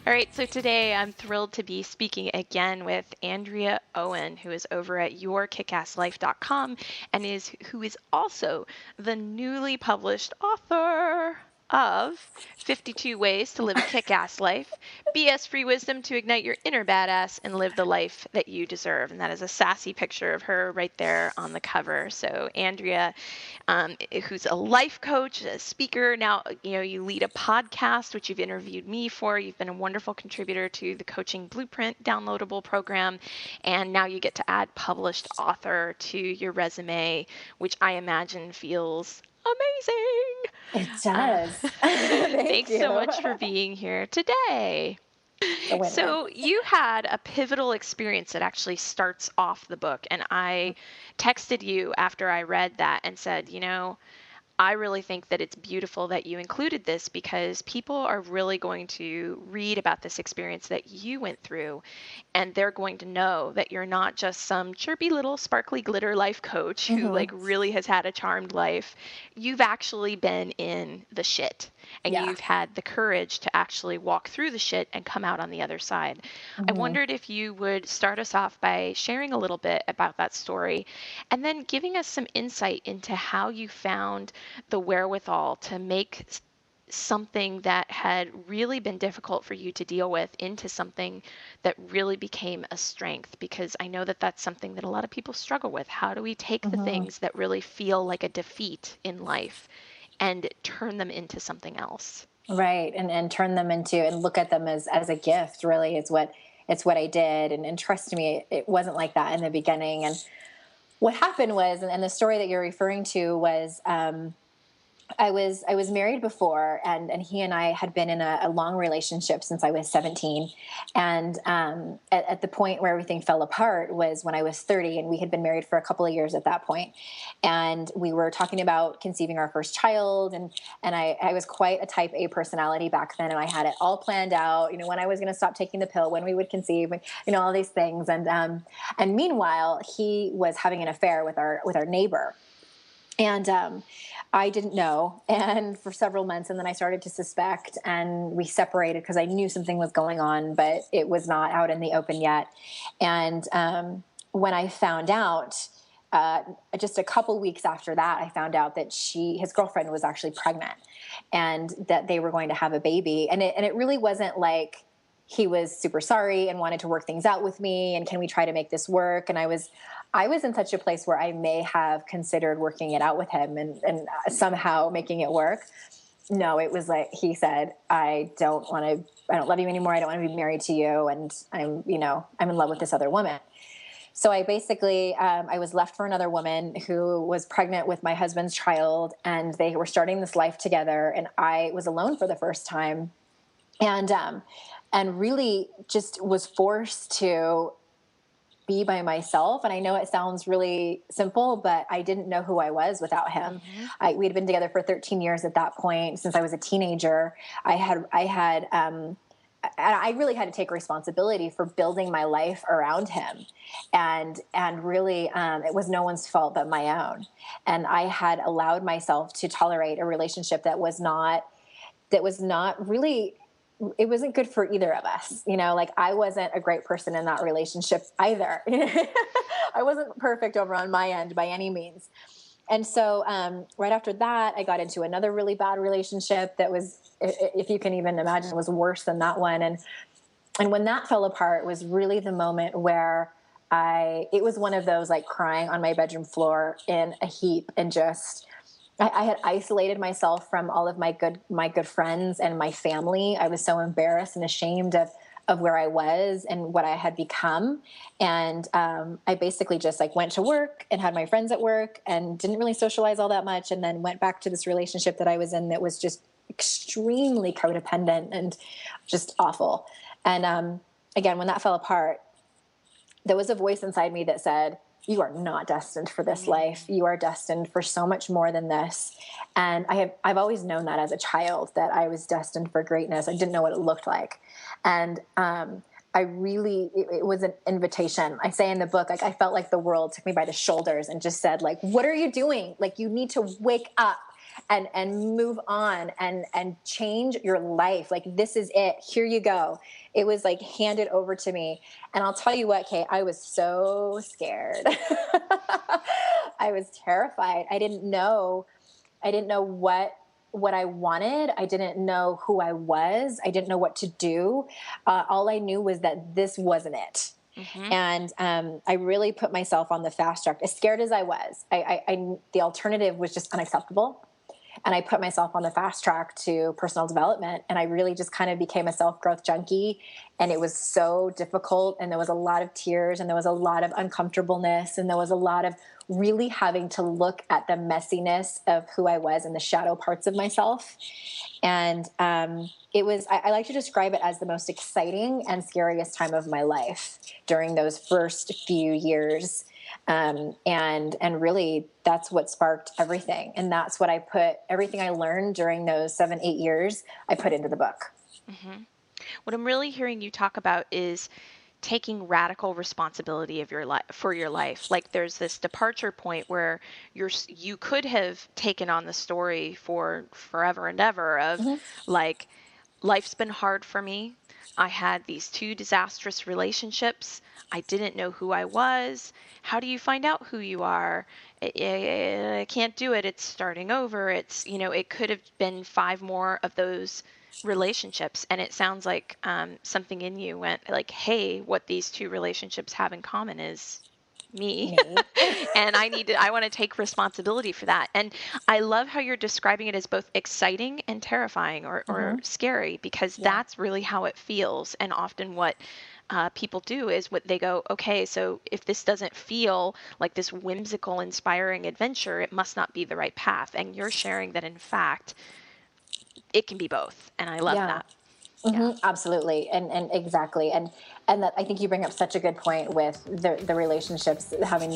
All right, so today I'm thrilled to be speaking again with Andrea Owen, who is over at yourkickasslife.com and who is also the newly published author of 52 Ways to Live a Kick-Ass Life, BS-Free Wisdom to Ignite Your Inner Badass and Live the Life That You Deserve. And that is a sassy picture of her right there on the cover. So Andrea, who's a life coach, a speaker. Now, you lead a podcast, which you've interviewed me for. You've been a wonderful contributor to the Coaching Blueprint downloadable program. And now you get to add published author to your resume, which I imagine feels amazing. It does. Thanks you. so much for being here today. So you had a pivotal experience that actually starts off the book, and I texted you after I read that and said, I really think that it's beautiful that you included this because people are really going to read about this experience that you went through, and they're going to know that you're not just some chirpy little sparkly glitter life coach who really has had a charmed life. You've actually been in the shit, and you've had the courage to actually walk through the shit and come out on the other side. I wondered if you would start us off by sharing a little bit about that story and then giving us some insight into how you found the wherewithal to make something that had really been difficult for you to deal with into something that really became a strength, because I know that that's something that a lot of people struggle with. How do we take the things that really feel like a defeat in life and turn them into something else? Right. And turn them into, and look at them as a gift, really, it's what I did. And trust me, it wasn't like that in the beginning. And what happened was, and the story that you're referring to was, I was married before, and he and I had been in a long relationship since I was 17. And at the point where everything fell apart was when I was 30, and we had been married for a couple of years at that point. And we were talking about conceiving our first child, and I was quite a type A personality back then, and I had it all planned out, when I was going to stop taking the pill, when we would conceive, all these things. And meanwhile, he was having an affair with our neighbor. And I didn't know, and for several months, and then I started to suspect, and we separated because I knew something was going on, but it was not out in the open yet. And when I found out, just a couple weeks after that, I found out that his girlfriend was actually pregnant, and that they were going to have a baby. And it really wasn't like he was super sorry and wanted to work things out with me, and can we try to make this work? And I was in such a place where I may have considered working it out with him and somehow making it work. No, it was like he said, I don't love you anymore. I don't want to be married to you. And I'm in love with this other woman. So I basically, I was left for another woman who was pregnant with my husband's child, and they were starting this life together. And I was alone for the first time, and really just was forced to be by myself. And I know it sounds really simple, but I didn't know who I was without him. We'd been together for 13 years at that point. Since I was a teenager, I really had to take responsibility for building my life around him. And really, it was no one's fault but my own. And I had allowed myself to tolerate a relationship that was not really, it wasn't good for either of us. I wasn't a great person in that relationship either. I wasn't perfect over on my end by any means. And so right after that, I got into another really bad relationship that was, if you can even imagine, was worse than that one. And when that fell apart was really the moment where it was one of those like crying on my bedroom floor in a heap, and just, I had isolated myself from all of my good friends and my family. I was so embarrassed and ashamed of where I was and what I had become. And I basically just went to work and had my friends at work and didn't really socialize all that much. And then went back to this relationship that I was in that was just extremely codependent and just awful. And again, when that fell apart, there was a voice inside me that said, you are not destined for this life. You are destined for so much more than this. And I've always known that as a child, that I was destined for greatness. I didn't know what it looked like. And it was an invitation. I say in the book, I felt like the world took me by the shoulders and just said, what are you doing? You need to wake up and move on and change your life. Like, this is it. Here you go. It was like handed over to me. And I'll tell you what, Kate, I was so scared. I was terrified. I didn't know what I wanted. I didn't know who I was. I didn't know what to do. All I knew was that this wasn't it. Mm-hmm. And I really put myself on the fast track. As scared as I was, the alternative was just unacceptable. And I put myself on the fast track to personal development. And I really just kind of became a self-growth junkie. And it was so difficult. And there was a lot of tears, and there was a lot of uncomfortableness. And there was a lot of really having to look at the messiness of who I was and the shadow parts of myself. And it was, I like to describe it as the most exciting and scariest time of my life during those first few years. And really that's what sparked everything. And that's what everything I learned during those 7-8 years, I put into the book. Mm-hmm. What I'm really hearing you talk about is taking radical responsibility of your life for your life. Like, there's this departure point where you could have taken on the story for forever and ever of Mm-hmm. like, life's been hard for me. I had these 2 disastrous relationships. I didn't know who I was. How do you find out who you are? I can't do it. It's starting over. It could have been 5 more of those relationships. And it sounds like something in you went like, hey, what these 2 relationships have in common is me. And I want to take responsibility for that. And I love how you're describing it as both exciting and terrifying, or Mm-hmm. scary, because Yeah. that's really how it feels. And often what people do is what they go, okay, so if this doesn't feel like this whimsical, inspiring adventure, it must not be the right path. And you're sharing that, in fact, it can be both. And I love Yeah. that. Yeah. Mm-hmm, absolutely. And exactly. And that, I think you bring up such a good point with the relationships having